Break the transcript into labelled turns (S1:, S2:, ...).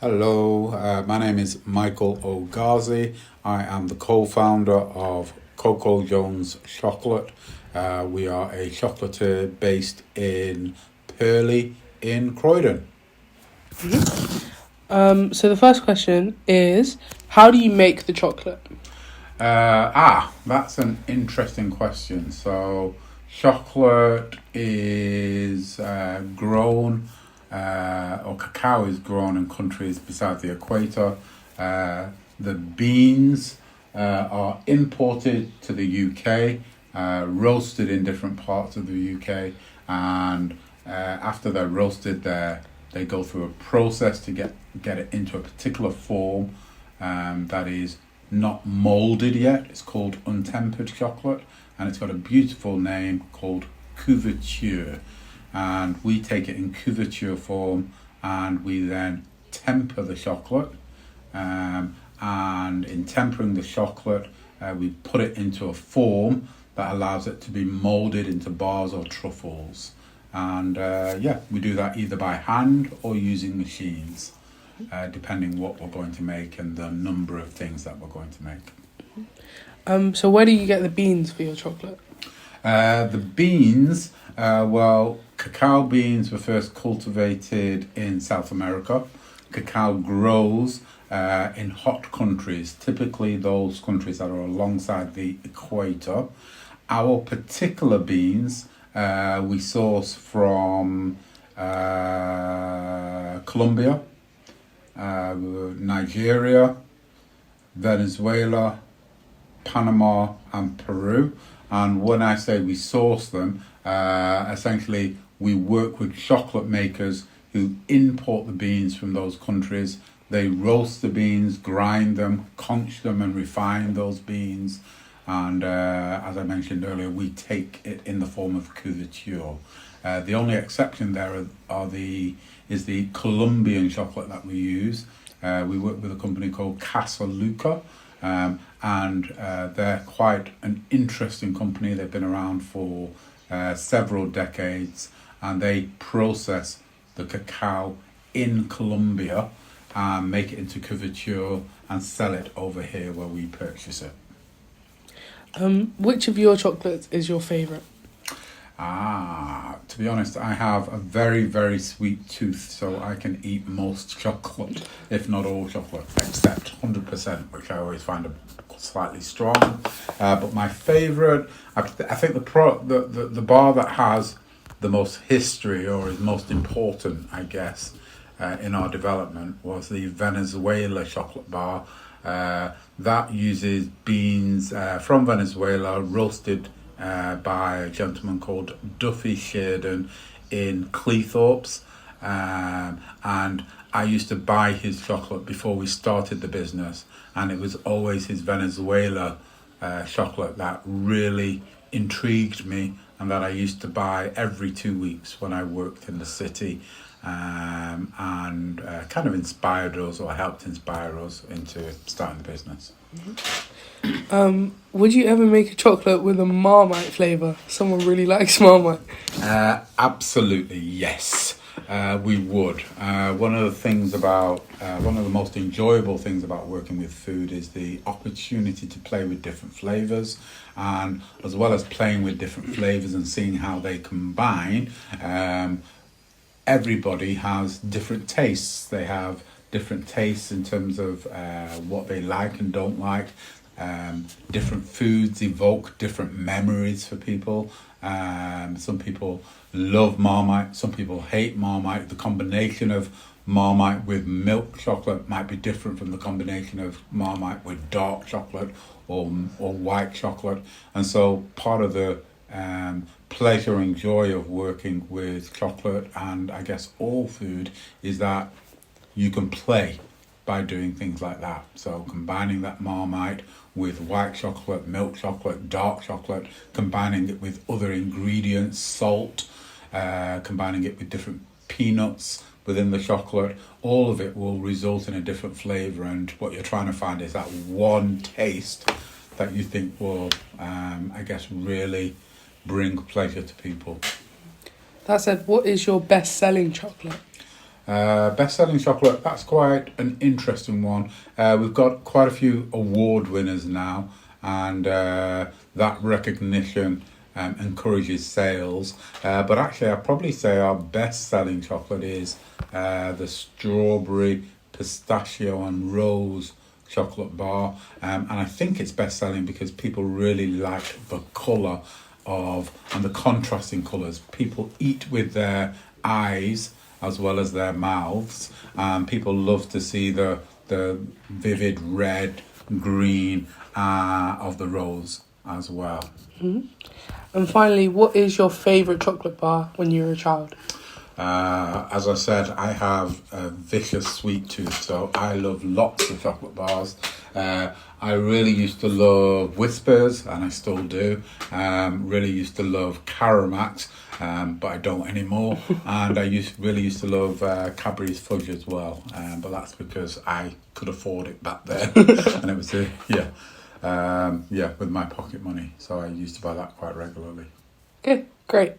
S1: Hello, my name is Michael O'Ghazi. I am the co-founder of Coco Jones Chocolate. We are a chocolatier based in Purley in Croydon.
S2: So the first question is, how do you make the chocolate?
S1: That's an interesting question. So, chocolate is grown, or cacao is grown in countries beside the equator. The beans are imported to the UK, roasted in different parts of the UK, and after they're roasted, they go through a process to get it into a particular form that is not molded yet. It's called untempered chocolate, and it's got a beautiful name called couverture. And we take it in couverture form, and we then temper the chocolate. And in tempering the chocolate, we put it into a form that allows it to be molded into bars or truffles. And we do that either by hand or using machines, depending what we're going to make and the number of things that we're going to make.
S2: So where do you get the beans for your chocolate?
S1: The beans, cacao beans were first cultivated in South America. Cacao grows in hot countries, typically those countries that are alongside the equator. Our particular beans we source from Colombia, Nigeria, Venezuela, Panama and Peru. And when I say we source them, essentially we work with chocolate makers who import the beans from those countries. They roast the beans, grind them, conch them and refine those beans. And as I mentioned earlier, we take it in the form of couverture. The only exception there is the Colombian chocolate that we use. We work with a company called Casa Luca, and they're quite an interesting company. They've been around for several decades, and they process the cacao in Colombia and make it into couverture and sell it over here where we purchase it.
S2: Which of your chocolates is your favourite?
S1: To be honest, I have a very, very sweet tooth, so I can eat most chocolate, if not all chocolate, except 100%, which I always find slightly strong. But my favourite, I think the bar that has the most history or is most important, I guess, in our development was the Venezuela chocolate bar. That uses beans from Venezuela, roasted by a gentleman called Duffy Sheridan in Cleethorpes. And I used to buy his chocolate before we started the business, and it was always his Venezuela chocolate that really intrigued me and that I used to buy every 2 weeks when I worked in the city. And kind of inspired us or helped inspire us into starting the business.
S2: Would you ever make a chocolate with a Marmite flavour? Someone really likes Marmite.
S1: Absolutely, yes. We would. One of the most enjoyable things about working with food is the opportunity to play with different flavours, and as well as playing with different flavours and seeing how they combine. Everybody has different tastes. They have different tastes in terms of what they like and don't like. Different foods evoke different memories for people. Some people love Marmite, some people hate Marmite. The combination of Marmite with milk chocolate might be different from the combination of Marmite with dark chocolate or white chocolate. And so part of the pleasure and joy of working with chocolate, and I guess all food, is that you can play by doing things like that. So combining that Marmite with white chocolate, milk chocolate, dark chocolate, combining it with other ingredients, salt, combining it with different peanuts within the chocolate, all of it will result in a different flavour, and what you're trying to find is that one taste that you think will, really bring pleasure to people.
S2: That said, what is your best-selling chocolate?
S1: Best-selling chocolate, that's quite an interesting one. We've got quite a few award winners now, and that recognition encourages sales. But actually, I'd probably say our best-selling chocolate is the strawberry, pistachio and rose chocolate bar. And I think it's best-selling because people really like the colour and the contrasting colours. People eat with their eyes as well as their mouths, and people love to see the vivid red, green of the rose as well.
S2: And finally, what is your favourite chocolate bar when you were a child?
S1: As I said, I have a vicious sweet tooth, so I love lots of chocolate bars. I really used to love Whispers, and I still do. Really used to love Caramax, but I don't anymore. And I really used to love Cadbury's Fudge as well, but that's because I could afford it back then, and it was with my pocket money. So I used to buy that quite regularly.
S2: Okay, great.